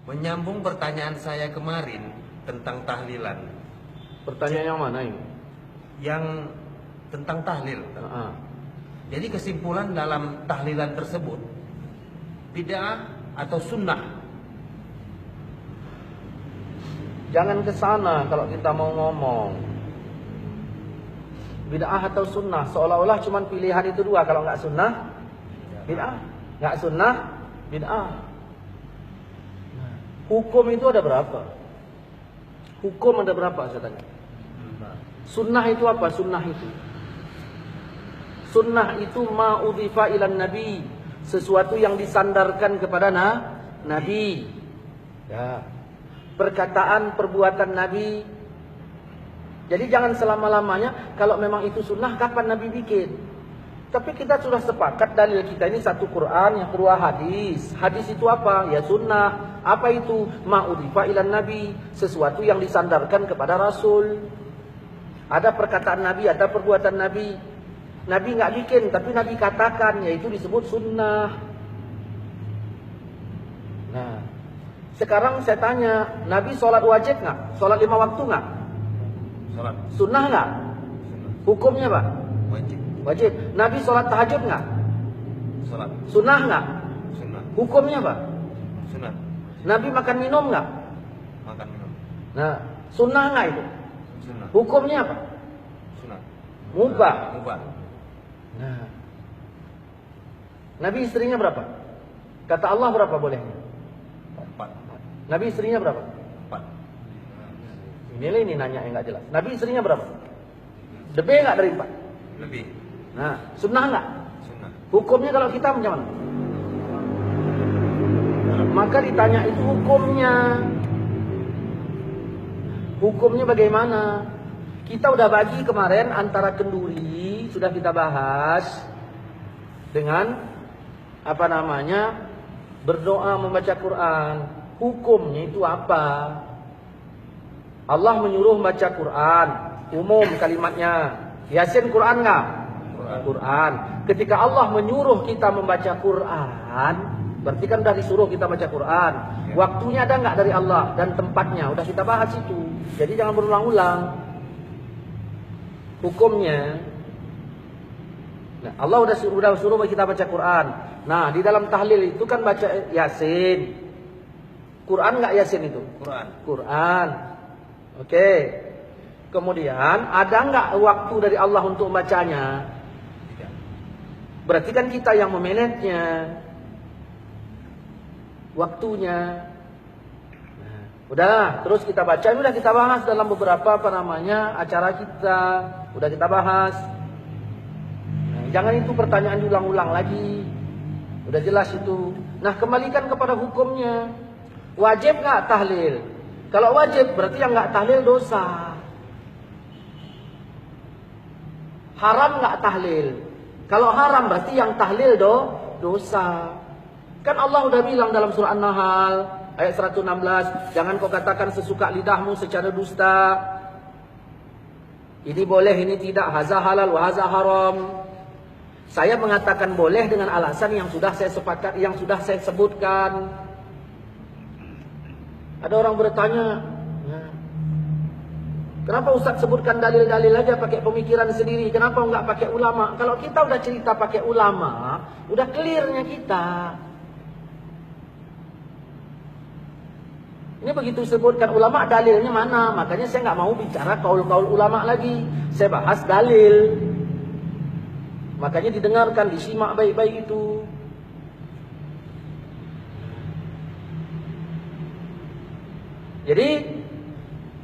Menyambung pertanyaan saya kemarin tentang tahlilan. Pertanyaan yang mana ini? Yang tentang tahlil. Jadi kesimpulan dalam tahlilan tersebut, bid'ah atau sunnah? Jangan ke sana kalau kita mau ngomong. Bid'ah atau sunnah, seolah-olah cuma pilihan itu dua. Kalau nggak sunnah, bid'ah. Nggak sunnah, bid'ah. Hukum itu ada berapa? Hukum ada berapa saya tanya? Sunnah itu apa? Sunnah itu ma'udhifa ilan nabi, sesuatu yang disandarkan kepada nabi. Ya. Perkataan, perbuatan nabi. Jadi jangan selama-lamanya kalau memang itu sunnah, kapan nabi bikin? Tapi kita sudah sepakat dalil kita ini satu Quran, yang kedua hadis. Hadis itu apa? Ya sunnah. Apa itu? Ma'udhifa ilan nabi, sesuatu yang disandarkan kepada rasul. Ada perkataan nabi, ada perbuatan nabi. Nabi nggak bikin, tapi nabi katakan, yaitu disebut sunnah. Nah, sekarang saya tanya, nabi sholat wajib nggak? Sholat 5 waktu nggak? Sholat. Sunnah nggak? Hukumnya apa? Wajib. Wajib. Nabi sholat tahajud nggak? Sholat. Sunnah nggak? Sunnah. Hukumnya apa? Sunnah. Nabi makan minum nggak? Makan minum. Nah, sunnah nggak itu? Sunnah. Hukumnya apa? Sunnah. Mubah. Mubah. Nah, Nabi istrinya berapa? Kata Allah berapa bolehnya? 4. Nabi istrinya berapa? 4. Ini nanya yang nggak jelas. Nabi istrinya berapa? Lebih nggak dari 4? Lebih. Nah, sunnah nggak? Sunnah. Hukumnya kalau kita macam mana? Maka ditanya itu hukumnya. Hukumnya bagaimana? Kita udah bagi kemarin antara kenduri, sudah kita bahas, dengan apa namanya, berdoa membaca Quran. Hukumnya itu apa? Allah menyuruh baca Quran, umum kalimatnya. Yasin Quran nggak? Quran. Ketika Allah menyuruh kita membaca Quran, berarti kan sudah disuruh kita baca Quran. Waktunya ada nggak dari Allah dan tempatnya? Udah kita bahas itu. Jadi jangan berulang-ulang. Hukumnya, nah, Allah udah suruh kita baca Quran. Nah, di dalam tahlil itu kan baca Yasin. Quran nggak Yasin itu? Quran. Oke. Kemudian ada nggak waktu dari Allah untuk membacanya? Tidak. Berarti kan kita yang memanagenya. Waktunya. Nah, udah, terus kita baca, udah kita bahas dalam beberapa acara kita. Udah kita bahas. Nah, jangan itu pertanyaan diulang-ulang lagi. Udah jelas itu. Nah, kembalikan kepada hukumnya. Wajib nggak tahlil? Kalau wajib berarti yang nggak tahlil dosa. Haram nggak tahlil? Kalau haram berarti yang tahlil dosa. Kan Allah udah bilang dalam surah An-Nahl ayat 116, jangan kau katakan sesuka lidahmu secara dusta. Ini boleh, ini tidak, haza halal wa haza haram. Saya mengatakan boleh dengan alasan yang sudah saya sepakat, yang sudah saya sebutkan. Ada orang bertanya, kenapa Ustaz sebutkan dalil-dalil aja pakai pemikiran sendiri? Kenapa enggak pakai ulama? Kalau kita udah cerita pakai ulama, udah clearnya kita. Ini begitu sebutkan ulama, dalilnya mana? Makanya saya nggak mau bicara kaul-kaul ulama lagi. Saya bahas dalil. Makanya didengarkan, disimak baik-baik itu. Jadi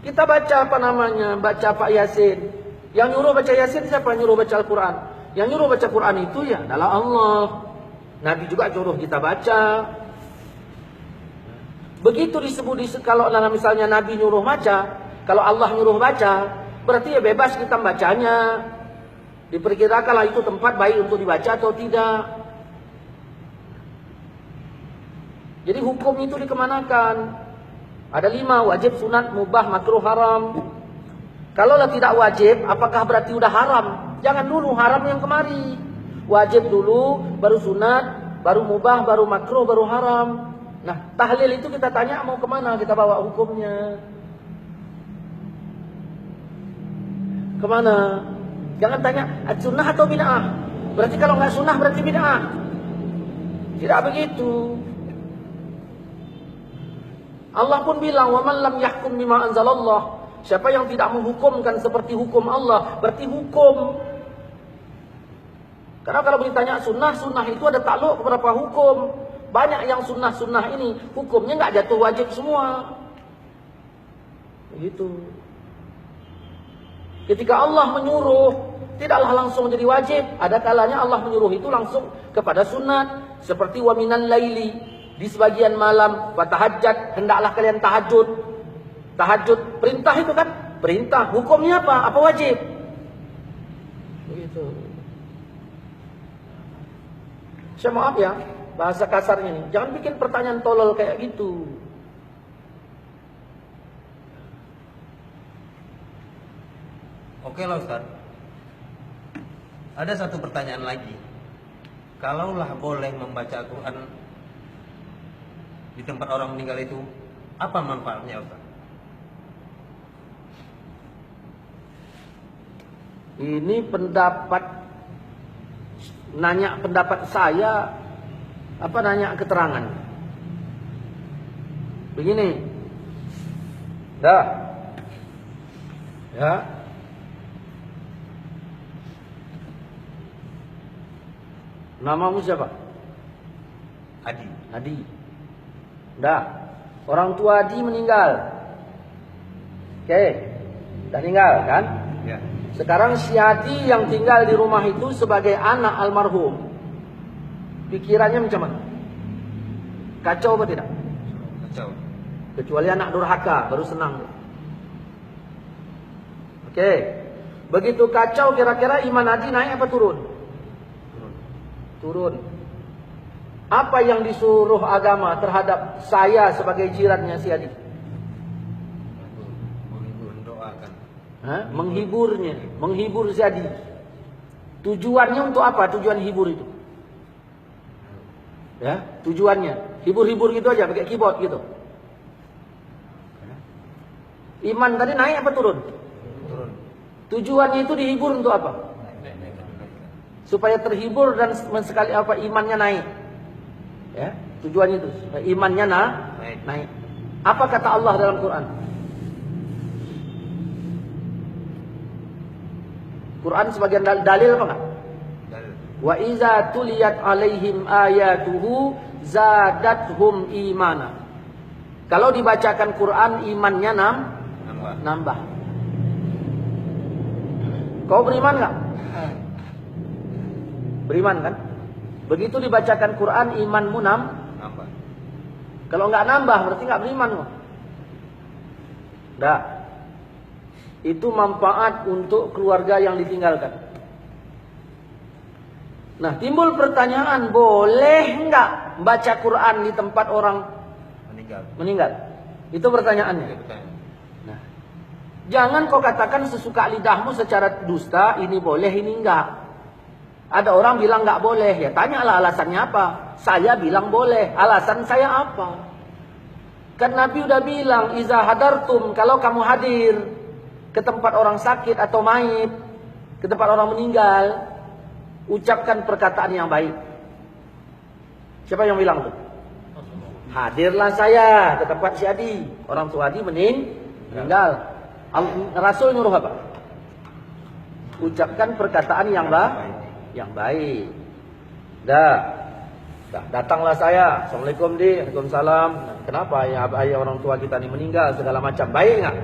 kita baca baca Pak Yasin. Yang nyuruh baca Yasin siapa? Nyuruh baca Al-Quran. Yang nyuruh baca Quran itu ya adalah Allah. Nabi juga nyuruh kita baca. Begitu disebut kalau misalnya Nabi nyuruh baca, kalau Allah nyuruh baca, berarti ya bebas kita bacanya. Diperkirakanlah itu tempat baik untuk dibaca atau tidak. Jadi hukum itu dikemanakan? Ada 5, wajib, sunat, mubah, makruh, haram. Kalau tidak wajib, apakah berarti udah haram? Jangan dulu haram yang kemari. Wajib dulu, baru sunat, baru mubah, baru makruh, baru haram. Nah, tahlil itu kita tanya mau kemana, kita bawa hukumnya. Kemana? Jangan tanya sunnah atau bid'ah. Berarti kalau nggak sunnah berarti bid'ah. Tidak begitu. Allah pun bilang, "Wa man lam yahkum bima anzalallah." Siapa yang tidak menghukumkan seperti hukum Allah, berarti hukum. Karena kalau ditanya sunnah itu ada takluk beberapa hukum. Banyak yang sunnah ini hukumnya nggak jatuh wajib semua. Begitu. Ketika Allah menyuruh, tidaklah langsung jadi wajib. Ada kalanya Allah menyuruh itu langsung kepada sunat. Seperti wa minal laili, di sebagian malam, fatahajjat, hendaklah kalian tahajud. Tahajud, perintah itu kan? Perintah, hukumnya apa? Apa wajib? Begitu. Saya maaf ya, bahasa kasarnya nih. Jangan bikin pertanyaan tolol kayak gitu. Oke lah Ustaz. Ada satu pertanyaan lagi. Kalaulah boleh membaca Al-Quran di tempat orang meninggal itu, apa manfaatnya Ustaz? Ini pendapat, nanya pendapat saya, apa nanya keterangan? Begini. Dah. Ya. Namamu siapa? Adi. Adi. Dah. Orang tua Adi meninggal. Oke. Dah meninggal kan? Ya. Sekarang si Adi yang tinggal di rumah itu sebagai anak almarhum. Pikirannya macam mana? Kacau apa tidak? Kacau. Kecuali anak durhaka baru senang. Oke. Begitu kacau, kira-kira iman Adi naik apa turun? Turun. Apa yang disuruh agama terhadap saya sebagai jirannya si Adi? Mendoakan. Menghiburnya, menghibur si Adi. Tujuannya untuk apa? Tujuan hibur itu. Ya, tujuannya hibur-hibur gitu aja, pakai keyboard gitu. Iman tadi naik apa turun? Turun. Tujuannya itu dihibur untuk apa? Supaya terhibur dan sekali apa imannya naik. Ya, tujuannya itu supaya imannya naik. Apa kata Allah dalam Quran? Quran sebagian dalil apa enggak? Dalil. Wa iza tuliyat alaihim ayatuhu zadathum imana. Kalau dibacakan Quran imannya nambah. Kau beriman enggak? Beriman kan? Begitu dibacakan Quran imanmu Nambah. Kalau enggak nambah berarti enggak beriman. Dah. Itu manfaat untuk keluarga yang ditinggalkan. Nah, timbul pertanyaan, boleh enggak baca Quran di tempat orang meninggal? Itu pertanyaannya. Nah, jangan kau katakan sesuka lidahmu secara dusta, ini boleh, ini enggak. Ada orang bilang enggak boleh, ya tanyalah alasannya apa. Saya bilang boleh, alasan saya apa? Kan Nabi udah bilang, iza hadartum, kalau kamu hadir ke tempat orang sakit atau mayit, ke tempat orang meninggal, ucapkan perkataan yang baik. Siapa yang bilang tuh? Hadirlah saya ke tempat si Adi. Orang tua Adi meninggal. Rasul nyuruh apa? Ucapkan perkataan yang baik. Datanglah saya. Assalamualaikum di. Waalaikumsalam. Kenapa ya orang tua kita ini meninggal segala macam? Baik enggak?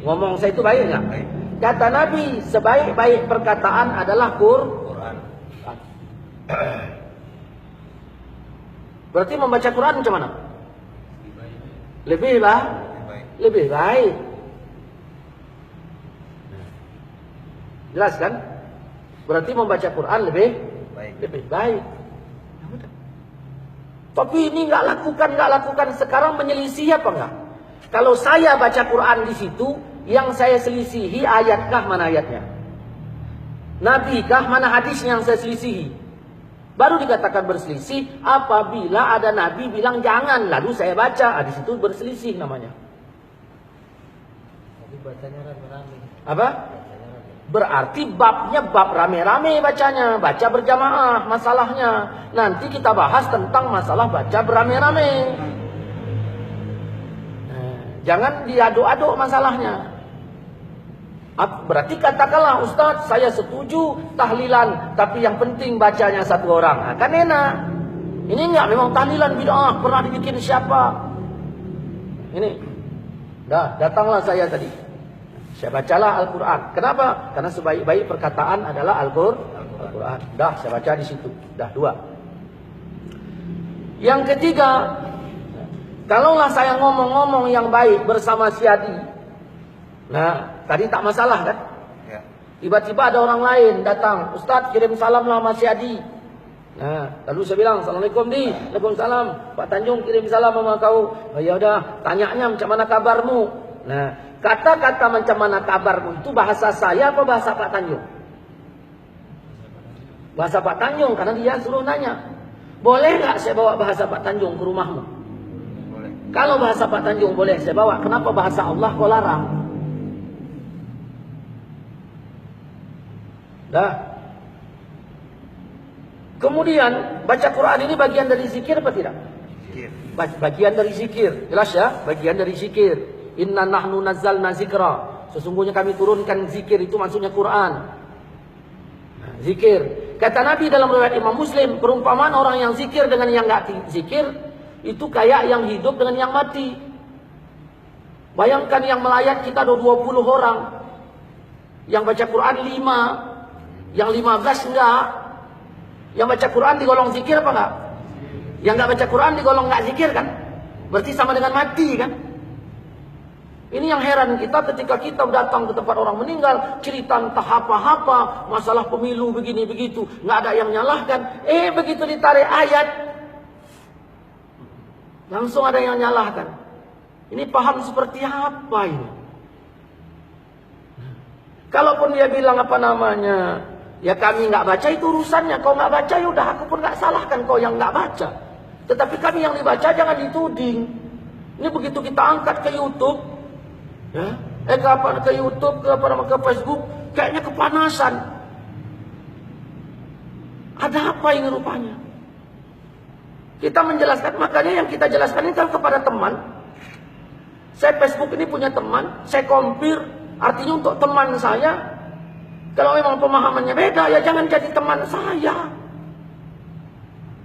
Ngomong saya itu baik enggak? Baik. Kata Nabi, sebaik-baik perkataan adalah Quran. Berarti membaca Quran macam mana? Lebih Lebih baik. Jelas kan? Berarti membaca Quran lebih baik. Tapi ini nggak lakukan. Sekarang menyelisih apa enggak? Kalau saya baca Quran di situ, yang saya selisihi ayatkah mana ayatnya? Nabi kah mana hadisnya yang saya selisihi? Baru dikatakan berselisih apabila ada nabi bilang jangan, lalu saya baca. Di situ berselisih namanya. Tapi bacanya rame-rame. Apa? Berarti babnya bab rame-rame bacanya, baca berjamaah masalahnya. Nanti kita bahas tentang masalah baca berame-rame. Jangan diaduk-aduk masalahnya. Berarti katakanlah, Ustaz, saya setuju tahlilan, tapi yang penting bacanya satu orang. Kan enak. Ini enggak, memang tahlilan bid'ah, pernah dibikin siapa? Ini. Datanglah saya tadi. Saya bacalah Al-Quran. Kenapa? Karena sebaik-baik perkataan adalah Al-Quran. Saya baca di situ. 2. Yang ketiga, kalaulah saya ngomong-ngomong yang baik bersama si Adi. Nah, tadi tak masalah kan? Ya. Tiba-tiba ada orang lain datang. Ustaz, kirim salam lah sama si Adi. Nah, lalu saya bilang, Assalamualaikum Di. Waalaikumsalam. Pak Tanjung kirim salam sama kau. Oh, ya udah, tanyanya macam mana kabarmu? Nah, kata-kata macam mana kabarmu itu bahasa saya apa bahasa Pak Tanjung? Bahasa Pak Tanjung, karena dia suruh nanya. Boleh nggak saya bawa bahasa Pak Tanjung ke rumahmu? Boleh. Kalau bahasa Pak Tanjung boleh saya bawa, kenapa bahasa Allah kau larang? Kemudian baca Quran ini bagian dari zikir apa tidak? Zikir. Bagian dari zikir, jelas ya? Bagian dari zikir. Inna nahnu nazzalna zikra. Sesungguhnya kami turunkan zikir, itu maksudnya Quran. Zikir. Kata Nabi dalam riwayat Imam Muslim, perumpamaan orang yang zikir dengan yang enggak zikir itu kayak yang hidup dengan yang mati. Bayangkan yang melayat kita ada 20 orang. Yang baca Quran 5. Yang 15 enggak. Yang baca Quran digolong zikir apa enggak? Yang enggak baca Quran digolong enggak zikir kan? Berarti sama dengan mati kan? Ini yang heran kita ketika kita datang ke tempat orang meninggal, cerita entah apa-apa, masalah pemilu begini begitu, nggak ada yang nyalahkan. Begitu ditarik ayat, langsung ada yang nyalahkan. Ini paham seperti apa ini? Kalaupun dia bilang apa namanya, ya kami nggak baca itu urusannya. Kau nggak baca, yaudah aku pun nggak salahkan kau yang nggak baca. Tetapi kami yang dibaca jangan dituding. Ini begitu kita angkat ke YouTube, ya, ke YouTube, ke Facebook, kayaknya kepanasan. Ada apa ini rupanya? Kita menjelaskan, makanya yang kita jelaskan ini kan kepada teman. Saya Facebook ini punya teman, saya compare, artinya untuk teman saya. Kalau memang pemahamannya beda, ya jangan jadi teman saya.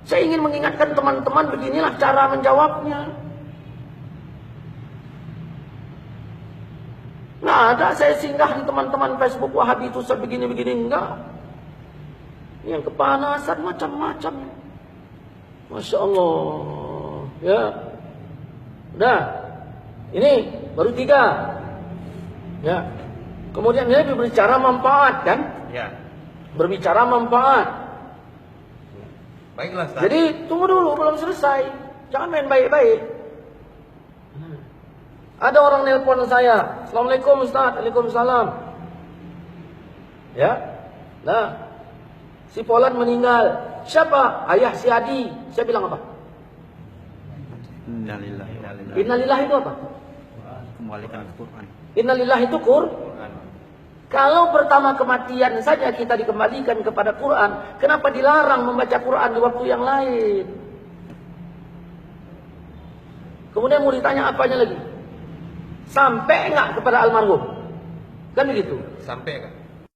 Saya ingin mengingatkan teman-teman, beginilah cara menjawabnya. Nggak ada saya singgah di teman-teman Facebook Wahabi itu sebegini-begini, enggak. Yang kepanasan macam-macam. Masya Allah. Ya. Udah. Ini baru 3. Ya. Kemudian dia berbicara manfaat kan? Ya. Berbicara manfaat. Baiklah, Ustaz. Jadi tunggu dulu, belum selesai. Jangan main baik-baik. Ada orang nelpon saya, Assalamualaikum Ustaz, Waalaikumsalam. Ya, nah, si Polan meninggal. Siapa? Ayah si Adi. Saya bilang apa? Innalillahi. Innalillah itu apa? Kembalikan ke Quran. Innalillah itu Quran. Kalau pertama kematian saja kita dikembalikan kepada Quran, kenapa dilarang membaca Quran di waktu yang lain? Kemudian mau ditanya apanya lagi? Sampai enggak kepada almarhum? Kan begitu? Sampai kan?